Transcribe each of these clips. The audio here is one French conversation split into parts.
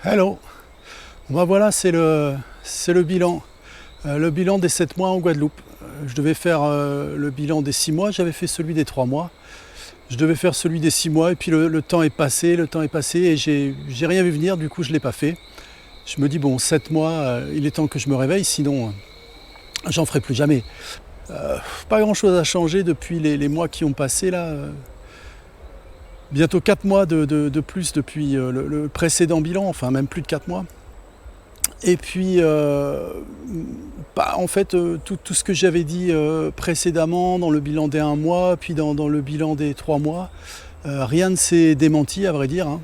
Hello. Bon, voilà, c'est le bilan. Le bilan des 7 mois en Guadeloupe. Je devais faire le bilan des 6 mois, j'avais fait celui des 3 mois. Je devais faire celui des 6 mois et puis le temps est passé, et j'ai rien vu venir, du coup je ne l'ai pas fait. Je me dis bon, 7 mois, il est temps que je me réveille, sinon j'en ferai plus jamais. Pas grand chose a changé depuis les mois qui ont passé là. Bientôt 4 mois de plus depuis le précédent bilan, enfin même plus de 4 mois. Et puis, en fait, tout ce que j'avais dit précédemment dans le bilan des 1 mois, puis dans le bilan des 3 mois, rien ne s'est démenti, à vrai dire.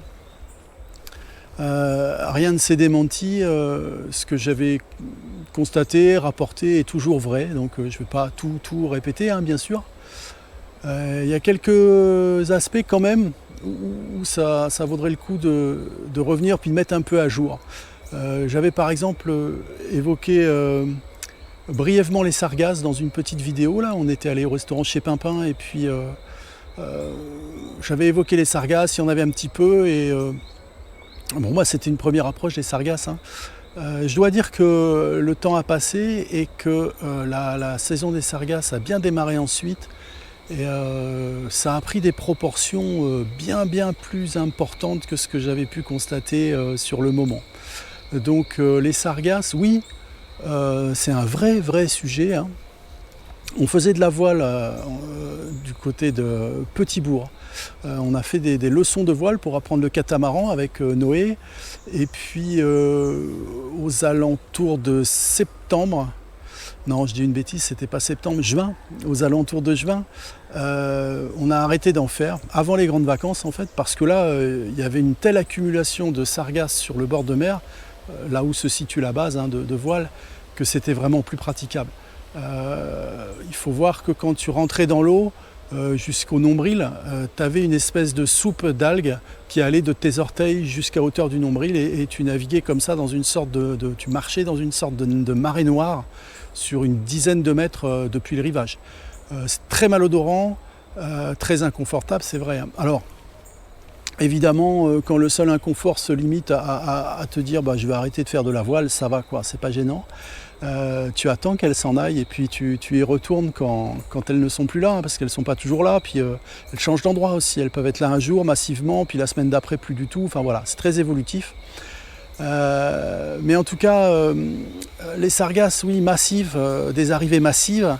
Rien ne s'est démenti. Ce que j'avais constaté, rapporté est toujours vrai, donc je ne vais pas tout répéter, bien sûr. Il y a quelques aspects quand même où ça vaudrait le coup de revenir puis de mettre un peu à jour. J'avais par exemple évoqué brièvement les sargasses dans une petite vidéo. Là, on était allé au restaurant chez Pimpin et puis j'avais évoqué les sargasses, il y en avait un petit peu et bon, moi c'était une première approche des sargasses. Je dois dire que le temps a passé et que la saison des sargasses a bien démarré ensuite. Et ça a pris des proportions bien plus importantes que ce que j'avais pu constater sur le moment. Donc les sargasses, oui, c'est un vrai sujet. On faisait de la voile du côté de Petit-Bourg. On a fait des leçons de voile pour apprendre le catamaran avec Noé. Et puis aux alentours de septembre, non, je dis une bêtise, c'était pas septembre, juin, aux alentours de juin, on a arrêté d'en faire, avant les grandes vacances en fait, parce que là, il y avait une telle accumulation de sargasses sur le bord de mer, là où se situe la base de voile, que c'était vraiment plus praticable. Il faut voir que quand tu rentrais dans l'eau, jusqu'au nombril, tu avais une espèce de soupe d'algues qui allait de tes orteils jusqu'à hauteur du nombril et tu naviguais comme ça dans une sorte tu marchais dans une sorte de marée noire sur une dizaine de mètres depuis le rivage. C'est très malodorant, très inconfortable, c'est vrai. Alors, évidemment, quand le seul inconfort se limite à te dire je vais arrêter de faire de la voile, ça va quoi, c'est pas gênant. Tu attends qu'elles s'en aillent et puis tu y retournes quand elles ne sont plus là, parce qu'elles ne sont pas toujours là, puis elles changent d'endroit aussi, elles peuvent être là un jour massivement, puis la semaine d'après plus du tout, enfin voilà, c'est très évolutif. Mais en tout cas, les sargasses, oui, massives, des arrivées massives,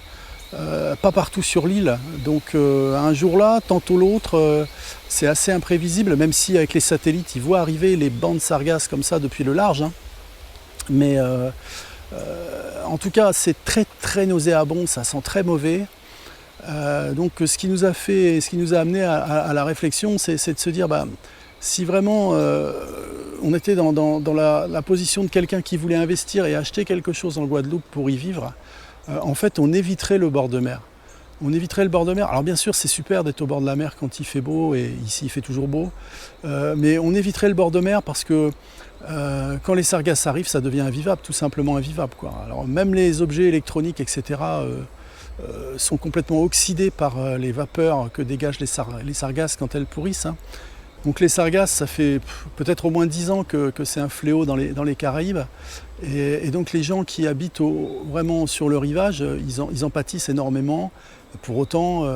pas partout sur l'île, donc un jour là, tantôt l'autre, c'est assez imprévisible, même si avec les satellites, ils voient arriver les bandes sargasses comme ça depuis le large, mais en tout cas, c'est très nauséabond, ça sent très mauvais. Donc ce qui nous a amené à la réflexion, c'est de se dire, si vraiment on était dans la position de quelqu'un qui voulait investir et acheter quelque chose en Guadeloupe pour y vivre, en fait on éviterait le bord de mer. On éviterait le bord de mer. Alors bien sûr c'est super d'être au bord de la mer quand il fait beau, et ici il fait toujours beau, mais on éviterait le bord de mer parce que quand les sargasses arrivent, ça devient invivable, tout simplement invivable, quoi. Alors même les objets électroniques, etc., sont complètement oxydés par les vapeurs que dégagent les sargasses quand elles pourrissent. Donc les sargasses, ça fait peut-être au moins 10 ans que c'est un fléau dans les Caraïbes. Et donc les gens qui habitent vraiment sur le rivage, ils en pâtissent énormément. Pour autant,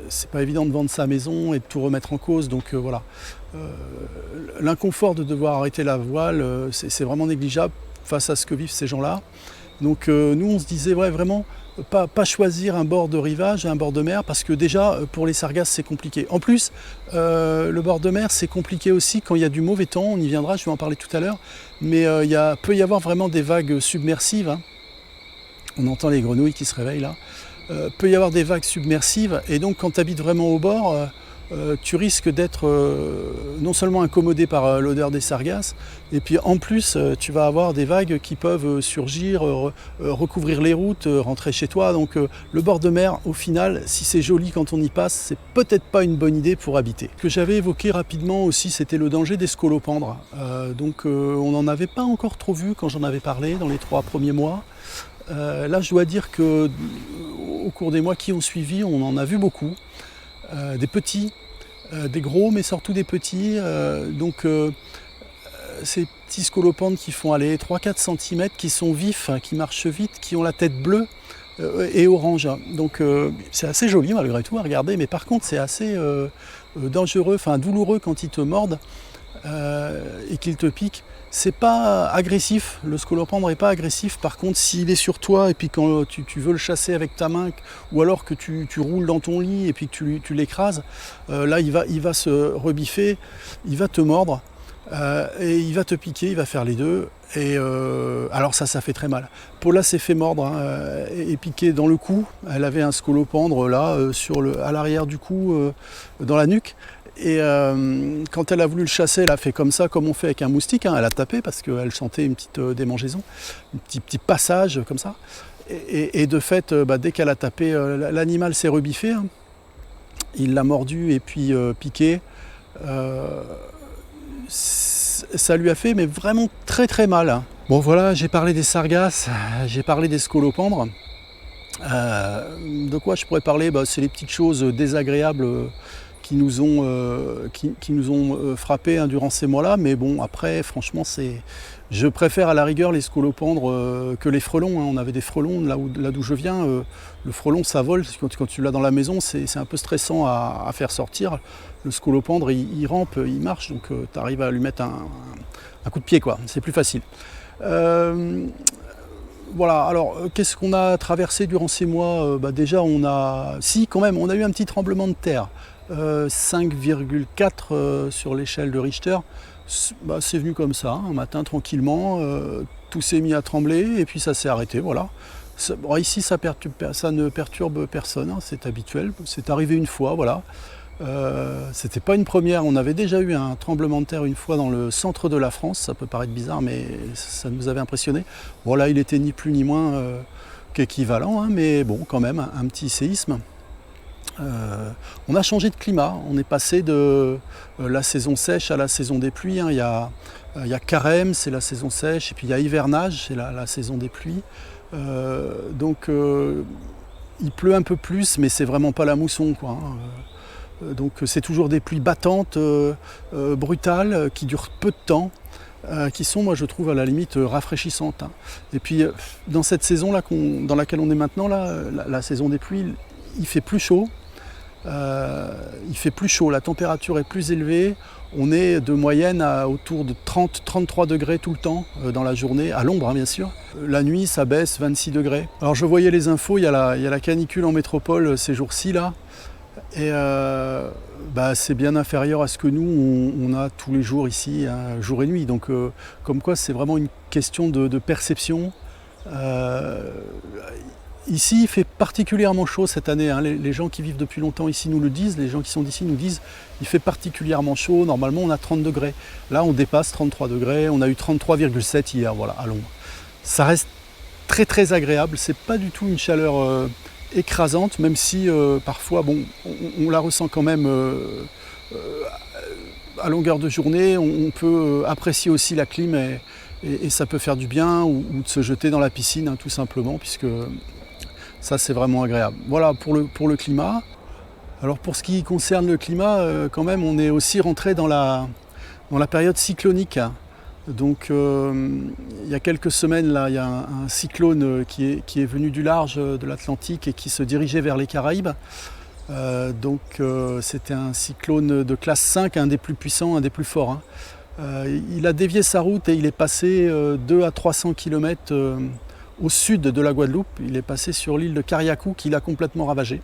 c'est pas évident de vendre sa maison et de tout remettre en cause. Donc voilà. L'inconfort de devoir arrêter la voile, c'est vraiment négligeable face à ce que vivent ces gens-là. Donc nous, on se disait vraiment pas choisir un bord de rivage et un bord de mer, parce que déjà pour les sargasses c'est compliqué. En plus, le bord de mer c'est compliqué aussi quand il y a du mauvais temps, on y viendra, je vais en parler tout à l'heure, mais peut y avoir vraiment des vagues submersives. On entend les grenouilles qui se réveillent là. Peut y avoir des vagues submersives, et donc quand tu habites vraiment au bord, tu risques d'être non seulement incommodé par l'odeur des sargasses, et puis en plus tu vas avoir des vagues qui peuvent surgir, recouvrir les routes, rentrer chez toi. Donc le bord de mer, au final, si c'est joli quand on y passe, c'est peut-être pas une bonne idée pour habiter. Ce que j'avais évoqué rapidement aussi, c'était le danger des scolopendres. Donc on n'en avait pas encore trop vu quand j'en avais parlé dans les 3 premiers mois. Là je dois dire que au cours des mois qui ont suivi, on en a vu beaucoup. Des petits, des gros, mais surtout des petits. Donc ces petits scolopendres qui font aller 3-4 cm, qui sont vifs, qui marchent vite, qui ont la tête bleue et orange. Donc c'est assez joli malgré tout à regarder, mais par contre c'est assez dangereux, enfin douloureux quand ils te mordent et qu'ils te piquent. C'est pas agressif, le scolopendre n'est pas agressif. Par contre, s'il est sur toi et puis quand tu veux le chasser avec ta main, ou alors que tu roules dans ton lit et puis que tu l'écrases, là il va se rebiffer, il va te mordre et il va te piquer, il va faire les deux. Et alors ça fait très mal. Paula s'est fait mordre et piquer dans le cou. Elle avait un scolopendre là à l'arrière du cou, dans la nuque. Et quand elle a voulu le chasser, elle a fait comme ça, comme on fait avec un moustique, hein. Elle a tapé parce qu'elle sentait une petite démangeaison, un petit passage comme ça. Et de fait, dès qu'elle a tapé, l'animal s'est rebiffé, hein. Il l'a mordu et puis piqué. Ça lui a fait mais vraiment très très mal, hein. Bon voilà, j'ai parlé des sargasses, j'ai parlé des scolopendres. De quoi je pourrais parler? C'est les petites choses désagréables qui nous ont frappés, hein, durant ces mois-là. Mais bon, après, franchement, je préfère à la rigueur les scolopendres que les frelons, hein. On avait des frelons là d'où je viens. Le frelon, ça vole. Quand tu l'as dans la maison, c'est un peu stressant à faire sortir. Le scolopendre, il rampe, il marche, donc tu arrives à lui mettre un coup de pied, quoi. C'est plus facile. Voilà, alors qu'est-ce qu'on a traversé durant ces mois? Déjà, quand même, on a eu un petit tremblement de terre. 5,4 sur l'échelle de Richter. C'est venu comme ça, un matin tranquillement, tout s'est mis à trembler et puis ça s'est arrêté, voilà. Ici ça ne perturbe personne, hein, c'est habituel, c'est arrivé une fois, voilà. C'était pas une première, on avait déjà eu un tremblement de terre une fois dans le centre de la France, ça peut paraître bizarre mais ça nous avait impressionné. Bon là il était ni plus ni moins qu'équivalent, hein, mais bon quand même un petit séisme. On a changé de climat, on est passé de la saison sèche à la saison des pluies, hein. Il y a carême, c'est la saison sèche, et puis il y a hivernage, c'est la saison des pluies. Donc il pleut un peu plus, mais c'est vraiment pas la mousson, quoi, hein. Donc c'est toujours des pluies battantes, brutales, qui durent peu de temps, qui sont, moi je trouve, à la limite rafraîchissantes, hein. Et puis dans cette saison-là dans laquelle on est maintenant, là, la saison des pluies, il fait plus chaud. La température est plus élevée, on est de moyenne autour de 30-33 degrés tout le temps dans la journée, à l'ombre, hein, bien sûr. La nuit ça baisse 26 degrés. Alors je voyais les infos, il y a la canicule en métropole ces jours-ci là, et c'est bien inférieur à ce que nous on a tous les jours ici, hein, jour et nuit. Donc comme quoi c'est vraiment une question de perception. Ici, il fait particulièrement chaud cette année, hein. Les gens qui vivent depuis longtemps ici nous le disent, les gens qui sont d'ici nous disent il fait particulièrement chaud. Normalement, on a 30 degrés. Là, on dépasse 33 degrés. On a eu 33,7 hier, voilà, à l'ombre. Ça reste très très agréable. C'est pas du tout une chaleur écrasante, même si parfois, bon, on la ressent quand même à longueur de journée. On peut apprécier aussi la clim et ça peut faire du bien, ou de se jeter dans la piscine, hein, tout simplement, puisque ça c'est vraiment agréable. Voilà pour le climat. Alors pour ce qui concerne le climat, quand même on est aussi rentré dans la période cyclonique. Donc il y a quelques semaines là, il y a un cyclone qui est venu du large de l'Atlantique et qui se dirigeait vers les Caraïbes. C'était un cyclone de classe 5, un des plus puissants, un des plus forts, hein. Il a dévié sa route et il est passé 200 à 300 km au sud de la Guadeloupe. Il est passé sur l'île de Cariacou qu'il a complètement ravagée.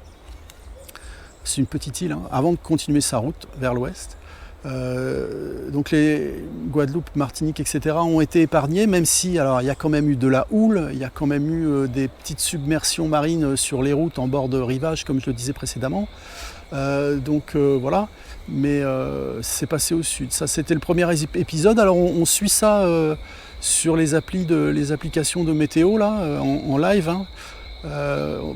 C'est une petite île, hein, avant de continuer sa route vers l'ouest. Donc les Guadeloupe, Martinique, etc. ont été épargnés, même si alors, il y a quand même eu de la houle, il y a quand même eu des petites submersions marines sur les routes en bord de rivage, comme je le disais précédemment. Voilà, mais c'est passé au sud. Ça, c'était le premier épisode. Alors on suit ça sur les applications de météo là, en live, hein.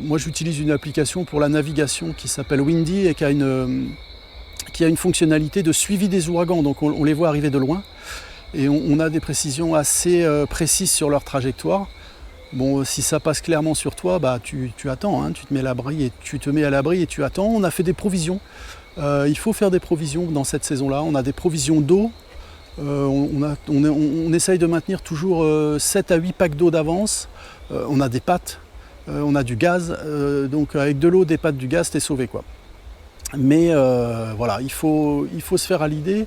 Moi j'utilise une application pour la navigation qui s'appelle Windy et qui a une fonctionnalité de suivi des ouragans, donc on les voit arriver de loin et on a des précisions assez précises sur leur trajectoire. Bon, si ça passe clairement sur toi, tu attends, hein, tu te mets à l'abri et tu attends. On a fait des provisions. Il faut faire des provisions dans cette saison-là. On a des provisions d'eau, On essaye de maintenir toujours 7 à 8 packs d'eau d'avance. On a des pâtes, on a du gaz, donc avec de l'eau, des pâtes, du gaz, t'es sauvé quoi. Mais voilà, il faut se faire à l'idée.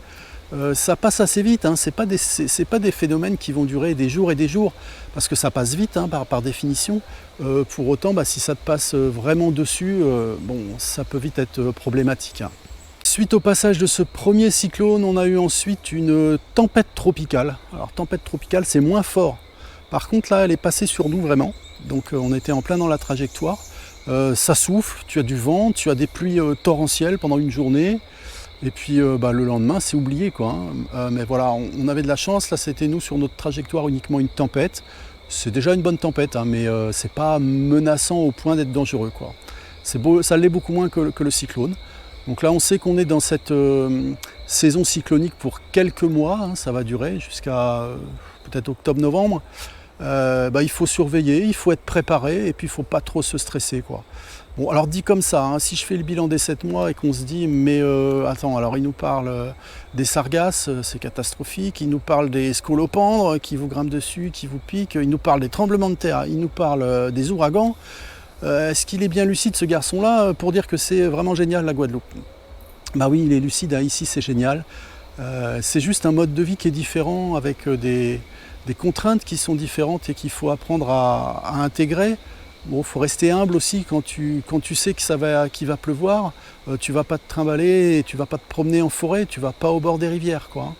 Ça passe assez vite, hein. C'est pas des phénomènes qui vont durer des jours et des jours, parce que ça passe vite hein, par définition. Pour autant, si ça te passe vraiment dessus, bon, ça peut vite être problématique, hein. Suite au passage de ce premier cyclone, on a eu ensuite une tempête tropicale. Alors tempête tropicale, c'est moins fort. Par contre là, elle est passée sur nous vraiment. Donc on était en plein dans la trajectoire. Ça souffle, tu as du vent, tu as des pluies torrentielles pendant une journée. Et puis le lendemain, c'est oublié quoi, hein. Mais voilà, on avait de la chance. Là, c'était nous sur notre trajectoire uniquement une tempête. C'est déjà une bonne tempête, hein, mais c'est pas menaçant au point d'être dangereux quoi. Ça l'est beaucoup moins que le cyclone. Donc là, on sait qu'on est dans cette saison cyclonique pour quelques mois, hein, ça va durer jusqu'à peut-être octobre-novembre. Il faut surveiller, il faut être préparé et puis il ne faut pas trop se stresser, quoi. Bon, alors dit comme ça, hein, si je fais le bilan des 7 mois et qu'on se dit, mais attends, alors il nous parle des sargasses, c'est catastrophique, il nous parle des scolopendres qui vous grimpent dessus, qui vous piquent, il nous parle des tremblements de terre, il nous parle des ouragans. Est-ce qu'il est bien lucide ce garçon-là pour dire que c'est vraiment génial la Guadeloupe? Bah oui, il est lucide, hein, ici c'est génial. C'est juste un mode de vie qui est différent, avec des contraintes qui sont différentes et qu'il faut apprendre à intégrer. Bon, il faut rester humble aussi quand tu sais qu'il va pleuvoir. Tu vas pas te trimballer, tu vas pas te promener en forêt, tu vas pas au bord des rivières, quoi.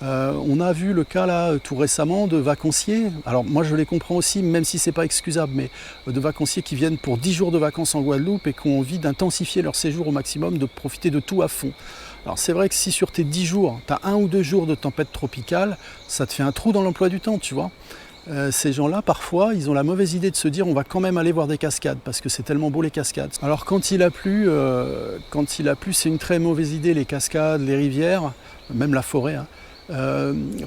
On a vu le cas là tout récemment de vacanciers, alors moi je les comprends aussi, même si c'est pas excusable, mais de vacanciers qui viennent pour 10 jours de vacances en Guadeloupe et qui ont envie d'intensifier leur séjour au maximum, de profiter de tout à fond. Alors c'est vrai que si sur tes 10 jours, tu as 1 ou 2 jours de tempête tropicale, ça te fait un trou dans l'emploi du temps, tu vois. Ces gens-là, parfois, ils ont la mauvaise idée de se dire on va quand même aller voir des cascades, parce que c'est tellement beau les cascades. Alors quand il a plu, c'est une très mauvaise idée, les cascades, les rivières, même la forêt, hein.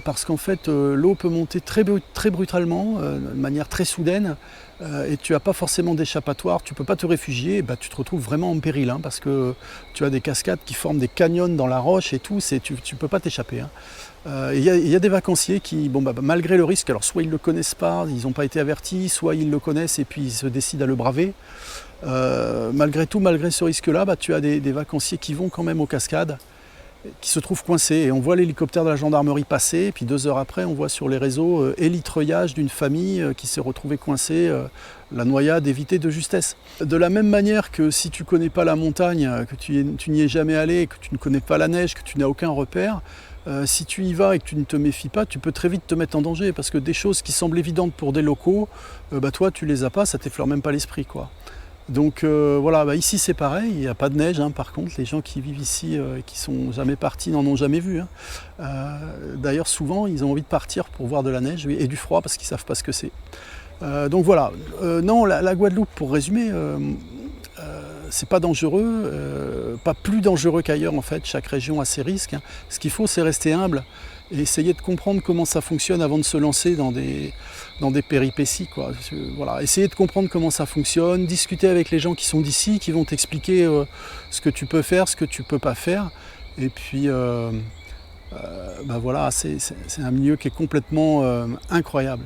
Parce qu'en fait l'eau peut monter très brutalement, de manière très soudaine, et tu n'as pas forcément d'échappatoire, tu ne peux pas te réfugier, et tu te retrouves vraiment en péril, hein, parce que tu as des cascades qui forment des canyons dans la roche et tout, tu ne peux pas t'échapper, hein. Il y a des vacanciers qui, malgré le risque, alors soit ils ne le connaissent pas, ils n'ont pas été avertis, soit ils le connaissent et puis ils se décident à le braver. Malgré tout, malgré ce risque-là, tu as des vacanciers qui vont quand même aux cascades, qui se trouvent coincés, et on voit l'hélicoptère de la gendarmerie passer, et puis 2 heures après on voit sur les réseaux élitreuillage d'une famille qui s'est retrouvée coincée, la noyade évitée de justesse. De la même manière que si tu ne connais pas la montagne, que tu n'y es jamais allé, que tu ne connais pas la neige, que tu n'as aucun repère, si tu y vas et que tu ne te méfies pas, tu peux très vite te mettre en danger, parce que des choses qui semblent évidentes pour des locaux, toi tu les as pas, ça t'effleure même pas l'esprit, quoi. Donc voilà, ici c'est pareil, il n'y a pas de neige, hein, par contre les gens qui vivent ici et qui sont jamais partis n'en ont jamais vu, hein. D'ailleurs souvent ils ont envie de partir pour voir de la neige et du froid parce qu'ils ne savent pas ce que c'est. Donc voilà, non, la Guadeloupe, pour résumer, c'est pas dangereux, pas plus dangereux qu'ailleurs en fait, chaque région a ses risques, hein. Ce qu'il faut, c'est rester humble et essayer de comprendre comment ça fonctionne avant de se lancer dans des péripéties, quoi. Voilà, essayer de comprendre comment ça fonctionne, discuter avec les gens qui sont d'ici, qui vont t'expliquer ce que tu peux faire, ce que tu peux pas faire. Et puis voilà, c'est un milieu qui est complètement incroyable.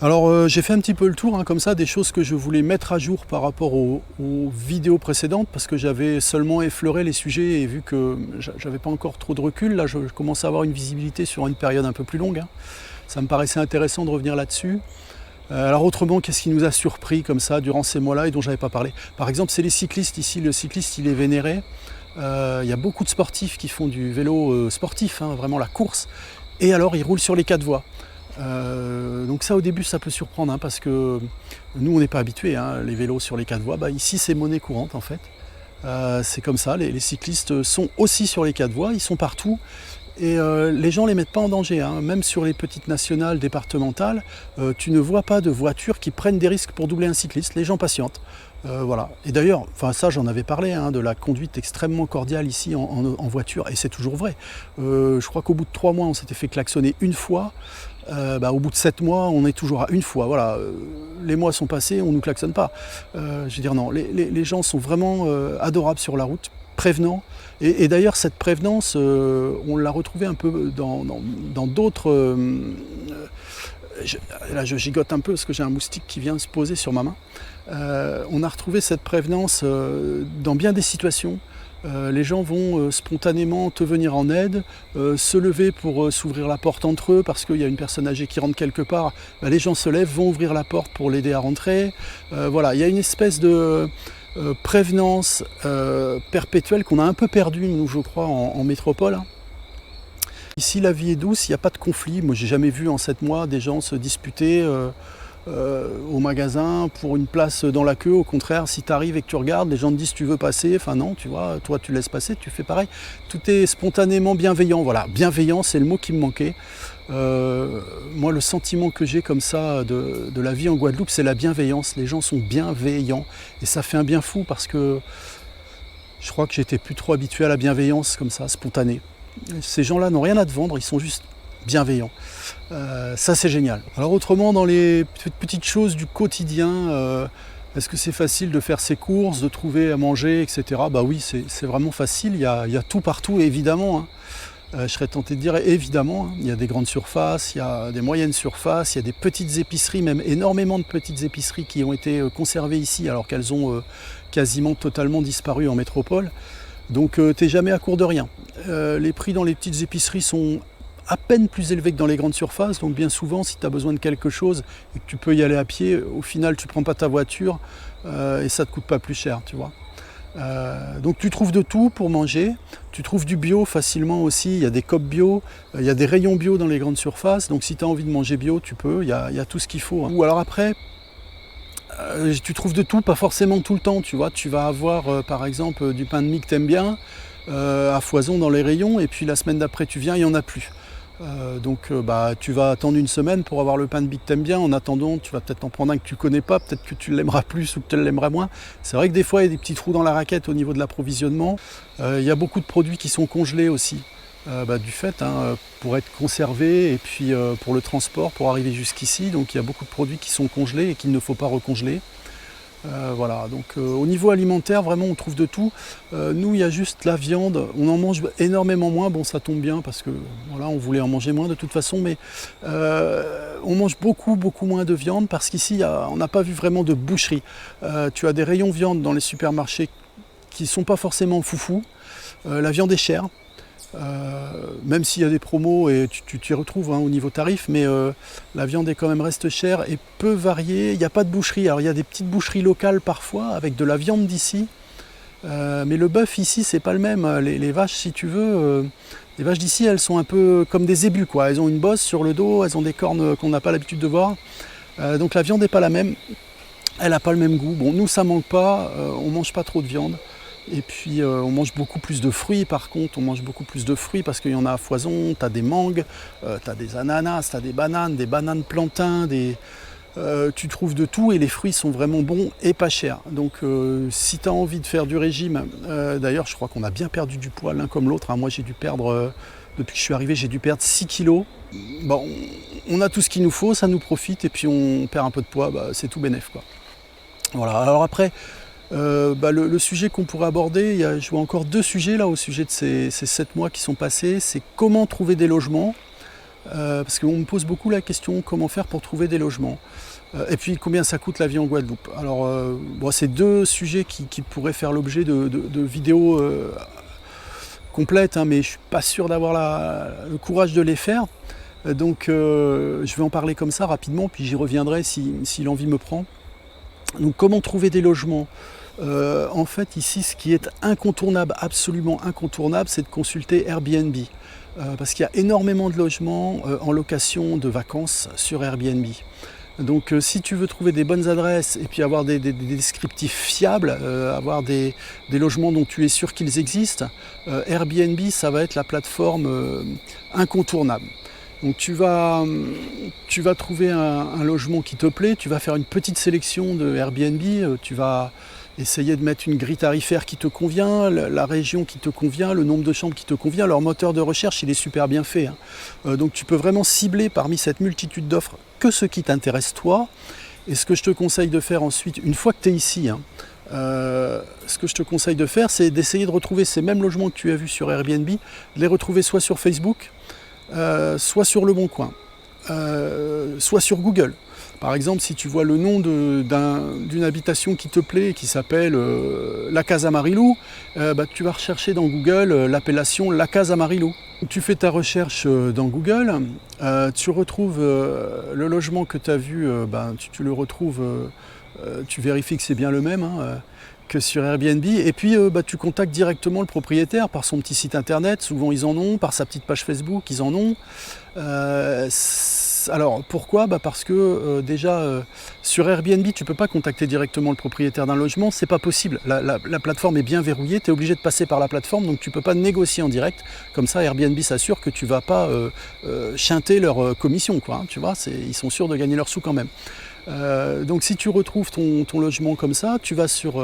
Alors j'ai fait un petit peu le tour, hein, comme ça, des choses que je voulais mettre à jour par rapport aux vidéos précédentes, parce que j'avais seulement effleuré les sujets et vu que j'avais pas encore trop de recul, là je commence à avoir une visibilité sur une période un peu plus longue, hein. Ça me paraissait intéressant de revenir là-dessus. Alors autrement, qu'est-ce qui nous a surpris comme ça durant ces mois-là et dont j'avais pas parlé? Par exemple, c'est les cyclistes ici, le cycliste il est vénéré. Il y a beaucoup de sportifs qui font du vélo sportif, hein, vraiment la course, et alors ils roulent sur les 4 voies. Donc ça au début ça peut surprendre, hein, parce que nous on n'est pas habitués, hein, les vélos sur les 4 voies, ici c'est monnaie courante en fait. C'est comme ça, les cyclistes sont aussi sur les 4 voies, ils sont partout et les gens ne les mettent pas en danger, hein. Même sur les petites nationales, départementales, tu ne vois pas de voitures qui prennent des risques pour doubler un cycliste, les gens patientent. Voilà. Et d'ailleurs, ça j'en avais parlé, hein, de la conduite extrêmement cordiale ici en voiture, et c'est toujours vrai. Je crois qu'au bout de 3 mois on s'était fait klaxonner une fois. Au bout de 7 mois, on est toujours à une fois. Voilà, les mois sont passés, on ne nous klaxonne pas. Je veux dire, non, les gens sont vraiment adorables sur la route. prévenant. Et d'ailleurs, cette prévenance, on l'a retrouvée un peu dans d'autres... là, je gigote un peu parce que j'ai un moustique qui vient se poser sur ma main. On a retrouvé cette prévenance dans bien des situations. Les gens vont spontanément te venir en aide, se lever pour s'ouvrir la porte entre eux parce qu'il y a une personne âgée qui rentre quelque part. Les gens se lèvent, vont ouvrir la porte pour l'aider à rentrer. Voilà, il y a une espèce de prévenance perpétuelle qu'on a un peu perdue, nous, je crois, en métropole. Ici, la vie est douce, il n'y a pas de conflit. Moi, j'ai jamais vu en 7 mois des gens se disputer au magasin pour une place dans la queue. Au contraire, si tu arrives et que tu regardes, les gens te disent tu veux passer, enfin non, tu vois, toi tu laisses passer, tu fais pareil. Tout est spontanément bienveillant, voilà, bienveillant, c'est le mot qui me manquait. Moi, le sentiment que j'ai comme ça de la vie en Guadeloupe, c'est la bienveillance. Les gens sont bienveillants et ça fait un bien fou parce que je crois que j'étais plus trop habitué à la bienveillance comme ça, spontanée. Ces gens-là n'ont rien à te vendre, ils sont juste bienveillants. Ça, c'est génial. Alors autrement, dans les petites choses du quotidien, est-ce que c'est facile de faire ses courses, de trouver à manger, etc. Bah oui, c'est vraiment facile, il y a tout partout, évidemment. Je serais tenté de dire évidemment, il y a des grandes surfaces, il y a des moyennes surfaces, il y a des petites épiceries, même énormément de petites épiceries qui ont été conservées ici alors qu'elles ont quasiment totalement disparu en métropole. Donc tu n'es jamais à court de rien. Les prix dans les petites épiceries sont à peine plus élevés que dans les grandes surfaces, donc bien souvent si tu as besoin de quelque chose et que tu peux y aller à pied, au final tu ne prends pas ta voiture et ça ne te coûte pas plus cher, tu vois. Donc tu trouves de tout pour manger, tu trouves du bio facilement aussi, il y a des coop bio, il y a des rayons bio dans les grandes surfaces, donc si tu as envie de manger bio, tu peux, il y a tout ce qu'il faut. Ou alors après, tu trouves de tout, pas forcément tout le temps, tu vois, tu vas avoir par exemple du pain de mie que tu aimes bien, à foison dans les rayons, et puis la semaine d'après tu viens, il n'y en a plus. Donc tu vas attendre une semaine pour avoir le pain de mie que tu aimes bien. En attendant, tu vas peut-être en prendre un que tu connais pas, peut-être que tu l'aimeras plus ou que tu l'aimeras moins. C'est vrai que des fois il y a des petits trous dans la raquette au niveau de l'approvisionnement. Il y a beaucoup de produits qui sont congelés aussi, du fait, pour être conservés et puis pour le transport, pour arriver jusqu'ici. Donc il y a beaucoup de produits qui sont congelés et qu'il ne faut pas recongeler. Voilà, donc au niveau alimentaire, vraiment on trouve de tout. Nous, il y a juste la viande, on en mange énormément moins, bon ça tombe bien parce que voilà, on voulait en manger moins de toute façon, mais on mange beaucoup moins de viande parce qu'ici on n'a pas vu vraiment de boucherie. Tu as des rayons viande dans les supermarchés qui ne sont pas forcément foufou. La viande est chère. Même s'il y a des promos et tu t'y retrouves au niveau tarif, mais la viande est quand même reste chère et peu variée. Il n'y a pas de boucherie. Alors il y a des petites boucheries locales parfois avec de la viande d'ici, mais le bœuf ici c'est pas le même. Les vaches, si tu veux, les vaches d'ici elles sont un peu comme des zébus, quoi. Elles ont une bosse sur le dos, elles ont des cornes qu'on n'a pas l'habitude de voir. Donc la viande n'est pas la même. Elle n'a pas le même goût. Bon, nous ça manque pas, on mange pas trop de viande. Et puis on mange beaucoup plus de fruits, par contre, on mange beaucoup plus de fruits parce qu'il y en a à foison, tu as des mangues, tu as des ananas, tu as des bananes plantains, tu trouves de tout et les fruits sont vraiment bons et pas chers. Donc si tu as envie de faire du régime, d'ailleurs je crois qu'on a bien perdu du poids l'un comme l'autre, moi j'ai dû perdre, depuis que je suis arrivé, j'ai dû perdre 6 kilos. Bon, on a tout ce qu'il nous faut, ça nous profite et puis on perd un peu de poids, c'est tout bénef, quoi. Voilà, alors après, le sujet qu'on pourrait aborder, je vois encore 2 sujets là au sujet de ces 7 mois qui sont passés, c'est comment trouver des logements, parce qu'on me pose beaucoup la question comment faire pour trouver des logements, et puis combien ça coûte la vie en Guadeloupe. Alors c'est 2 sujets qui pourraient faire l'objet de vidéos complètes, mais je ne suis pas sûr d'avoir le courage de les faire, donc je vais en parler comme ça rapidement, puis j'y reviendrai si l'envie me prend. Donc comment trouver des logements ? En fait ici ce qui est incontournable, absolument incontournable, c'est de consulter Airbnb. Parce qu'il y a énormément de logements en location de vacances sur Airbnb. Donc si tu veux trouver des bonnes adresses et puis avoir des descriptifs fiables, avoir des logements dont tu es sûr qu'ils existent, Airbnb ça va être la plateforme incontournable. Donc tu vas trouver un logement qui te plaît, tu vas faire une petite sélection de Airbnb, tu vas essayer de mettre une grille tarifaire qui te convient, la région qui te convient, le nombre de chambres qui te convient. Leur moteur de recherche il est super bien fait, donc tu peux vraiment cibler parmi cette multitude d'offres que ce qui t'intéresse toi. Et ce que je te conseille de faire ensuite, une fois que tu es ici, Ce que je te conseille de faire, c'est d'essayer de retrouver ces mêmes logements que tu as vus sur Airbnb, de les retrouver soit sur Facebook, soit sur Le Bon Coin, soit sur Google. Par exemple, si tu vois le nom d'une habitation qui te plaît, qui s'appelle La Casa Marilou, tu vas rechercher dans Google l'appellation La Casa Marilou. Tu fais ta recherche dans Google, tu retrouves le logement que tu as vu, tu le retrouves, tu vérifies que c'est bien le même que sur Airbnb, et puis tu contactes directement le propriétaire par son petit site internet, souvent ils en ont, par sa petite page Facebook, ils en ont. Alors pourquoi ? Parce que déjà sur Airbnb tu ne peux pas contacter directement le propriétaire d'un logement, c'est pas possible. La plateforme est bien verrouillée, tu es obligé de passer par la plateforme, donc tu ne peux pas négocier en direct. Comme ça Airbnb s'assure que tu ne vas pas chanter leur commission, quoi, hein, tu vois, ils sont sûrs de gagner leur sous quand même. Donc si tu retrouves ton logement comme ça, tu vas sur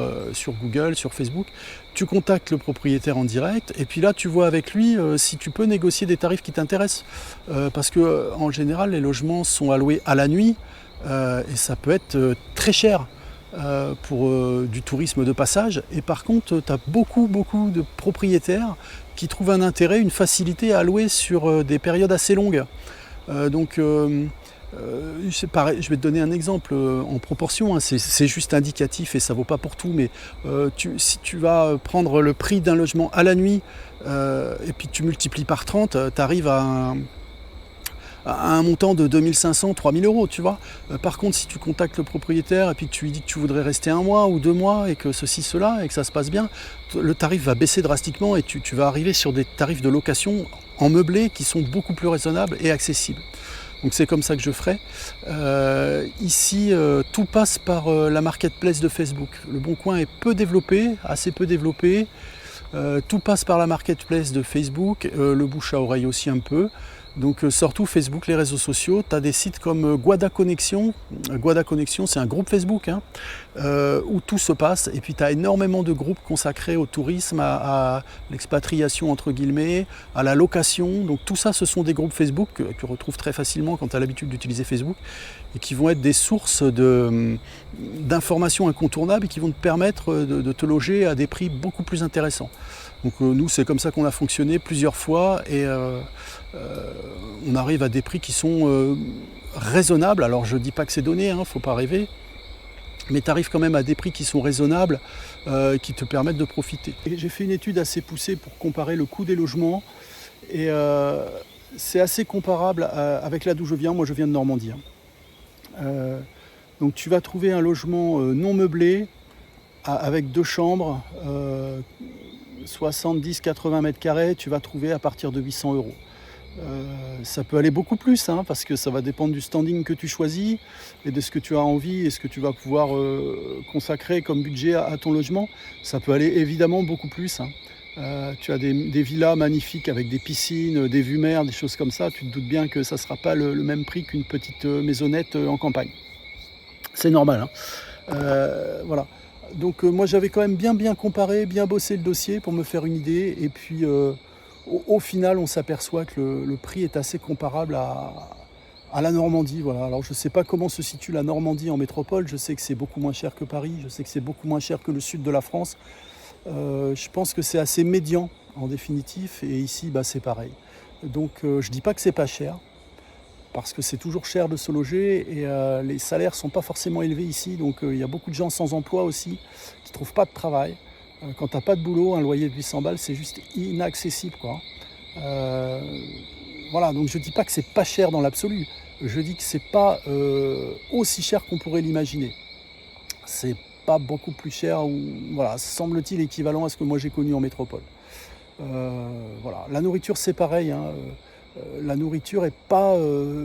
Google, sur Facebook, tu contactes le propriétaire en direct, et puis là tu vois avec lui si tu peux négocier des tarifs qui t'intéressent. Parce que en général les logements sont alloués à la nuit, et ça peut être très cher pour du tourisme de passage. Et par contre tu as beaucoup de propriétaires qui trouvent un intérêt, une facilité à louer sur des périodes assez longues. C'est pareil, je vais te donner un exemple en proportion, hein, c'est juste indicatif et ça vaut pas pour tout, mais si tu vas prendre le prix d'un logement à la nuit et puis tu multiplies par 30, tu arrives à un montant de 2500, 3000 euros, tu vois. Par contre, si tu contactes le propriétaire et puis que tu lui dis que tu voudrais rester 1 mois ou 2 mois et que ceci, cela, et que ça se passe bien, le tarif va baisser drastiquement et tu vas arriver sur des tarifs de location en meublé qui sont beaucoup plus raisonnables et accessibles. Donc c'est comme ça que je ferai. Ici, tout passe par la marketplace de Facebook. Le Bon Coin est peu développé, assez peu développé. Tout passe par la marketplace de Facebook, le bouche à oreille aussi un peu. Donc surtout Facebook, les réseaux sociaux, tu as des sites comme Guada Connexion. Guada Connexion, c'est un groupe Facebook où tout se passe. Et puis tu as énormément de groupes consacrés au tourisme, à l'expatriation entre guillemets, à la location. Donc tout ça, ce sont des groupes Facebook que tu retrouves très facilement quand tu as l'habitude d'utiliser Facebook et qui vont être des sources d'informations incontournables et qui vont te permettre de te loger à des prix beaucoup plus intéressants. Donc nous, c'est comme ça qu'on a fonctionné plusieurs fois et on arrive à des prix qui sont raisonnables. Alors je ne dis pas que c'est donné, hein, faut pas rêver, mais tu arrives quand même à des prix qui sont raisonnables, qui te permettent de profiter. Et j'ai fait une étude assez poussée pour comparer le coût des logements et c'est assez comparable avec là d'où je viens. Moi je viens de Normandie. Donc tu vas trouver un logement non meublé avec 2 chambres, 70-80 mètres carrés, tu vas trouver à partir de 800 euros. Ça peut aller beaucoup plus, hein, parce que ça va dépendre du standing que tu choisis et de ce que tu as envie et ce que tu vas pouvoir consacrer comme budget à ton logement. Ça peut aller évidemment beaucoup plus, hein. Tu as des villas magnifiques avec des piscines, des vues mer, des choses comme ça. Tu te doutes bien que ça ne sera pas le même prix qu'une petite maisonnette en campagne. C'est normal, hein. Voilà. Donc moi j'avais quand même bien comparé, bien bossé le dossier pour me faire une idée. Et puis au final on s'aperçoit que le prix est assez comparable à la Normandie. Voilà. Alors je ne sais pas comment se situe la Normandie en métropole. Je sais que c'est beaucoup moins cher que Paris. Je sais que c'est beaucoup moins cher que le sud de la France. Je pense que c'est assez médian en définitif. Et ici c'est pareil. Donc je ne dis pas que c'est pas cher, parce que c'est toujours cher de se loger et les salaires ne sont pas forcément élevés ici. Donc il y a beaucoup de gens sans emploi aussi, qui ne trouvent pas de travail. Quand tu n'as pas de boulot, un loyer de 800 balles, c'est juste inaccessible, quoi. Voilà, donc je ne dis pas que c'est pas cher dans l'absolu. Je dis que c'est pas aussi cher qu'on pourrait l'imaginer. C'est pas beaucoup plus cher, ou voilà, semble-t-il équivalent à ce que moi j'ai connu en métropole. Voilà, la nourriture c'est pareil, hein. La nourriture n'est pas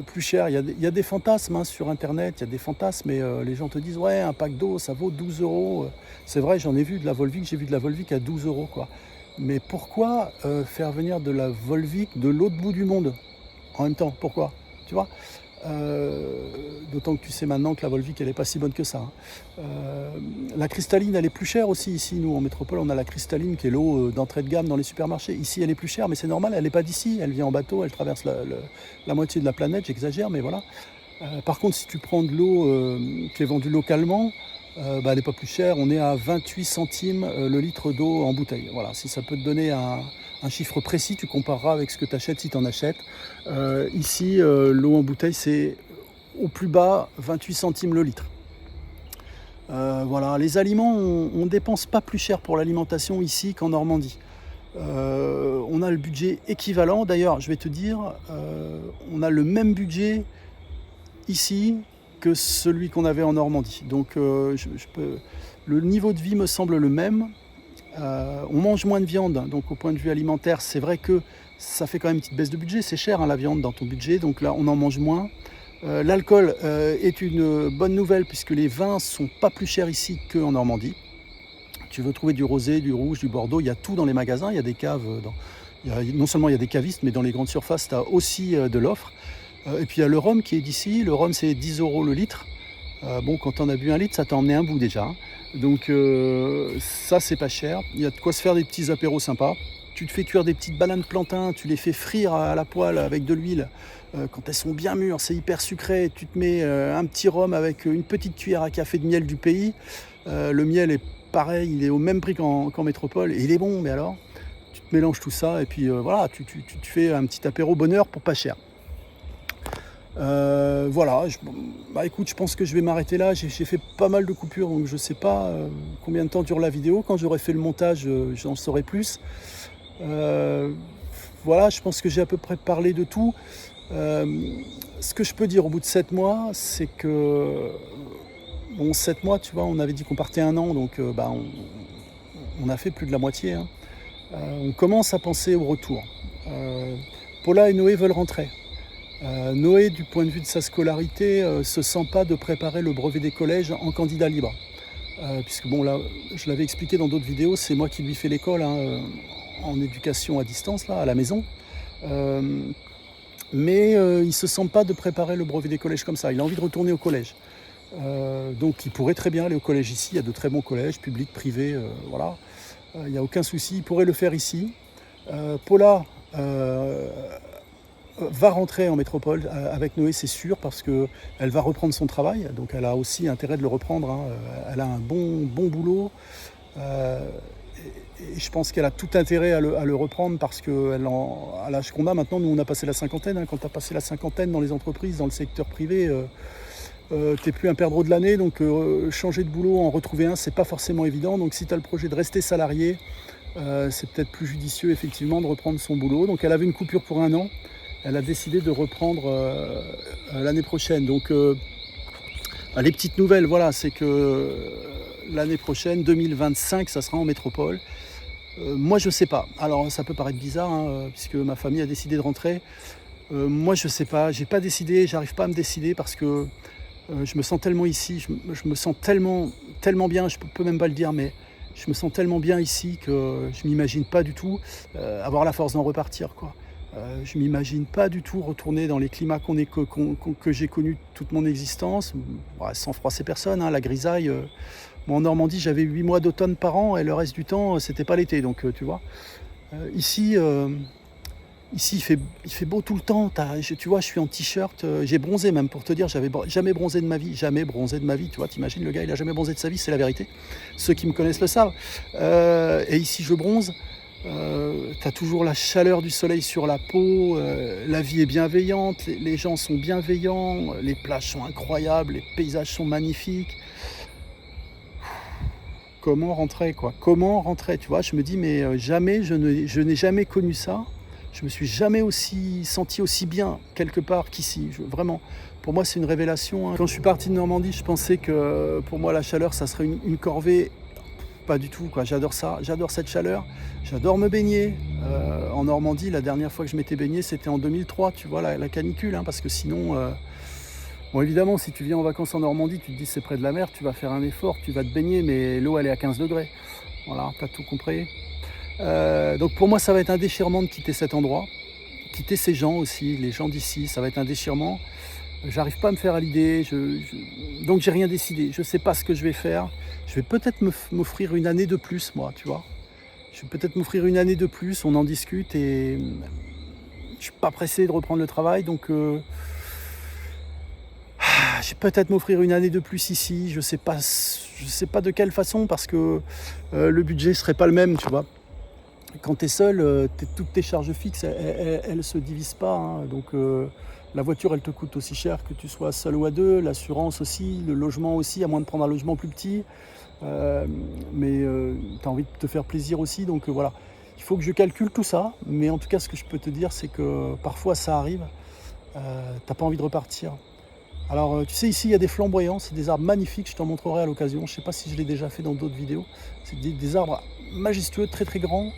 plus chère. Il y a des fantasmes, hein, sur internet, il y a des fantasmes, mais les gens te disent ouais, un pack d'eau ça vaut 12 euros. C'est vrai, j'en ai vu de la Volvic, j'ai vu de la Volvic à 12 euros, quoi. Mais pourquoi faire venir de la Volvic de l'autre bout du monde en même temps? Pourquoi? Tu vois, d'autant que tu sais maintenant que la Volvic elle n'est pas si bonne que ça, hein. La cristalline elle est plus chère aussi ici. Nous en métropole on a la cristalline qui est l'eau d'entrée de gamme dans les supermarchés. Ici elle est plus chère, mais c'est normal, elle n'est pas d'ici, elle vient en bateau, elle traverse la moitié de la planète, j'exagère, mais voilà. Par contre si tu prends de l'eau qui est vendue localement, elle n'est pas plus chère. On est à 28 centimes le litre d'eau en bouteille. Voilà, si ça peut te donner un chiffre précis, tu compareras avec ce que tu achètes si tu en achètes. Ici, l'eau en bouteille, c'est au plus bas 28 centimes le litre. Voilà, les aliments, on ne dépense pas plus cher pour l'alimentation ici qu'en Normandie. On a le budget équivalent. D'ailleurs, je vais te dire, on a le même budget ici que celui qu'on avait en Normandie. Donc, le niveau de vie me semble le même. On mange moins de viande, donc au point de vue alimentaire, c'est vrai que ça fait quand même une petite baisse de budget. C'est cher, hein, la viande dans ton budget, donc là, on en mange moins. L'alcool est une bonne nouvelle puisque les vins sont pas plus chers ici qu'en Normandie. Tu veux trouver du rosé, du rouge, du bordeaux, il y a tout dans les magasins, il y a des caves. Non seulement il y a des cavistes, mais dans les grandes surfaces, tu as aussi de l'offre. Et puis il y a le rhum qui est d'ici. Le rhum, c'est 10 € le litre. Bon, quand on a bu un litre, ça t'a emmené un bout déjà. Hein. Donc ça, c'est pas cher. Il y a de quoi se faire des petits apéros sympas. Tu te fais cuire des petites bananes plantains, tu les fais frire à la poêle avec de l'huile. Quand elles sont bien mûres, c'est hyper sucré. Tu te mets un petit rhum avec une petite cuillère à café de miel du pays. Le miel est pareil, il est au même prix qu'en métropole. Et il est bon, mais alors, tu te mélanges tout ça et puis voilà, tu fais un petit apéro bonheur pour pas cher. Voilà, écoute, je pense que je vais m'arrêter là. J'ai fait pas mal de coupures, donc je sais pas combien de temps dure la vidéo. Quand j'aurai fait le montage, j'en saurai plus. Voilà, je pense que j'ai à peu près parlé de tout. Ce que je peux dire au bout de 7 mois, c'est que 7 mois, tu vois, on avait dit qu'on partait 1 an, donc on a fait plus de la moitié. Hein. On commence à penser au retour. Paula et Noé veulent rentrer. Noé, du point de vue de sa scolarité, se sent pas de préparer le brevet des collèges en candidat libre. Puisque bon, là, je l'avais expliqué dans d'autres vidéos, c'est moi qui lui fais l'école en éducation à distance, là, à la maison. Mais il ne se sent pas de préparer le brevet des collèges comme ça. Il a envie de retourner au collège. Donc il pourrait très bien aller au collège ici. Il y a de très bons collèges, publics, privés, voilà. Il n'y a aucun souci. Il pourrait le faire ici. Paula va rentrer en métropole avec Noé, c'est sûr, parce qu'elle va reprendre son travail. Donc elle a aussi intérêt de le reprendre. Hein. Elle a un bon boulot. Et je pense qu'elle a tout intérêt à le reprendre parce qu'à l'âge qu'on a maintenant, nous on a passé la cinquantaine. Hein. Quand tu as passé la cinquantaine dans les entreprises, dans le secteur privé, t'es plus un perdreau de l'année. Donc changer de boulot, en retrouver un, c'est pas forcément évident. Donc si tu as le projet de rester salarié, c'est peut-être plus judicieux effectivement de reprendre son boulot. Donc elle avait une coupure pour 1 an. Elle a décidé de reprendre l'année prochaine. Donc les petites nouvelles, voilà, c'est que l'année prochaine, 2025, ça sera en métropole. Moi, je sais pas. Alors, ça peut paraître bizarre, hein, puisque ma famille a décidé de rentrer. Moi, je sais pas. J'ai pas décidé. J'arrive pas à me décider parce que je me sens tellement ici. Je me sens tellement bien. Je peux même pas le dire, mais je me sens tellement bien ici que je m'imagine pas du tout avoir la force d'en repartir, quoi. Je ne m'imagine pas du tout retourner dans les climats que j'ai connus toute mon existence, sans froisser personne, hein, la grisaille. Moi, en Normandie, j'avais 8 mois d'automne par an et le reste du temps, c'était pas l'été. Donc, tu vois, ici, il fait beau tout le temps. Tu vois, je suis en t-shirt, j'ai bronzé même, pour te dire, j'avais jamais bronzé de ma vie. Jamais bronzé de ma vie. Tu vois, t'imagines, le gars, il a jamais bronzé de sa vie, c'est la vérité. Ceux qui me connaissent le savent. Et ici, je bronze. T'as toujours la chaleur du soleil sur la peau, la vie est bienveillante, les gens sont bienveillants, les plages sont incroyables, les paysages sont magnifiques. Comment rentrer, quoi? Comment rentrer? Tu vois, je me dis, mais jamais, je n'ai jamais connu ça. Je me suis jamais senti aussi bien quelque part qu'ici. Vraiment, pour moi, c'est une révélation. Hein. Quand je suis parti de Normandie, je pensais que pour moi, la chaleur, ça serait une corvée. Pas du tout, quoi. J'adore ça, j'adore cette chaleur, j'adore me baigner. En Normandie, la dernière fois que je m'étais baigné, c'était en 2003, tu vois, la canicule, hein, parce que sinon, bon, évidemment, si tu viens en vacances en Normandie, tu te dis c'est près de la mer, tu vas faire un effort, tu vas te baigner, mais l'eau, elle est à 15 degrés. Voilà, t'as tout compris. Donc pour moi, ça va être un déchirement de quitter cet endroit, quitter ces gens aussi, les gens d'ici, ça va être un déchirement. J'arrive pas à me faire à l'idée, donc j'ai rien décidé, je sais pas ce que je vais faire. Je vais peut-être m'offrir une année de plus, moi, tu vois. Je vais peut-être m'offrir une année de plus, on en discute et je suis pas pressé de reprendre le travail, donc je vais peut-être m'offrir une année de plus ici, je sais pas je sais pas de quelle façon, parce que le budget serait pas le même, tu vois. Quand tu es seul, toutes tes charges fixes, elles se divisent pas, hein. Donc la voiture, elle te coûte aussi cher que tu sois seul ou à deux, l'assurance aussi, le logement aussi, à moins de prendre un logement plus petit. Euh, mais tu as envie de te faire plaisir aussi, donc voilà. Il faut que je calcule tout ça, mais en tout cas, ce que je peux te dire, c'est que parfois ça arrive, t'as pas envie de repartir. Alors, tu sais, ici, il y a des flamboyants, c'est des arbres magnifiques, je t'en montrerai à l'occasion. Je ne sais pas si je l'ai déjà fait dans d'autres vidéos. C'est des arbres majestueux, très très grands,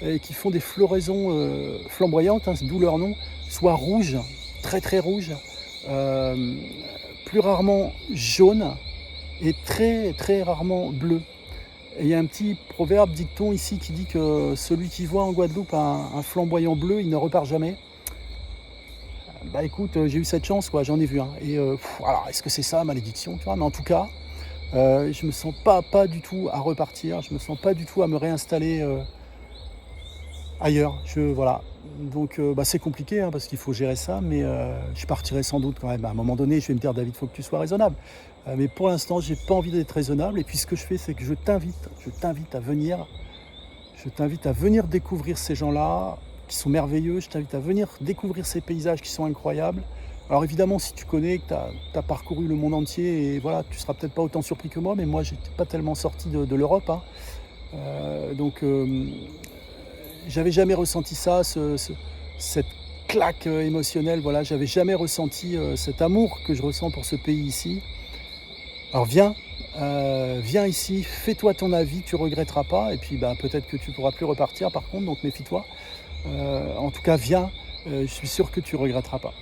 et qui font des floraisons flamboyantes, hein, d'où leur nom, soit rouges, très très rouges, euh, plus rarement jaunes, et très très rarement bleus. Et il y a un petit proverbe, dicton ici, qui dit que celui qui voit en Guadeloupe un flamboyant bleu, il ne repart jamais. Bah écoute, j'ai eu cette chance, quoi, j'en ai vu un. Et alors, est-ce que c'est ça, malédiction, tu vois? Mais en tout cas, je me sens pas du tout à repartir, je me sens pas du tout à me réinstaller ailleurs. Voilà. Donc bah, c'est compliqué, hein, parce qu'il faut gérer ça, mais je partirai sans doute quand même. À un moment donné, je vais me dire, David, il faut que tu sois raisonnable. Mais pour l'instant, j'ai pas envie d'être raisonnable. Et puis ce que je fais, c'est que je t'invite à venir. Je t'invite à venir découvrir ces gens-là qui sont merveilleux. Je t'invite à venir découvrir ces paysages qui sont incroyables. Alors évidemment, si tu connais, que tu as parcouru le monde entier, et voilà, tu seras peut-être pas autant surpris que moi, mais moi, j'étais pas tellement sorti de l'Europe, hein. Donc, j'avais jamais ressenti ça, cette claque émotionnelle. Voilà, j'avais jamais ressenti cet amour que je ressens pour ce pays ici. Alors viens ici, fais-toi ton avis, tu regretteras pas, et puis bah, peut-être que tu pourras plus repartir par contre, donc méfie-toi. En tout cas, viens, je suis sûr que tu regretteras pas.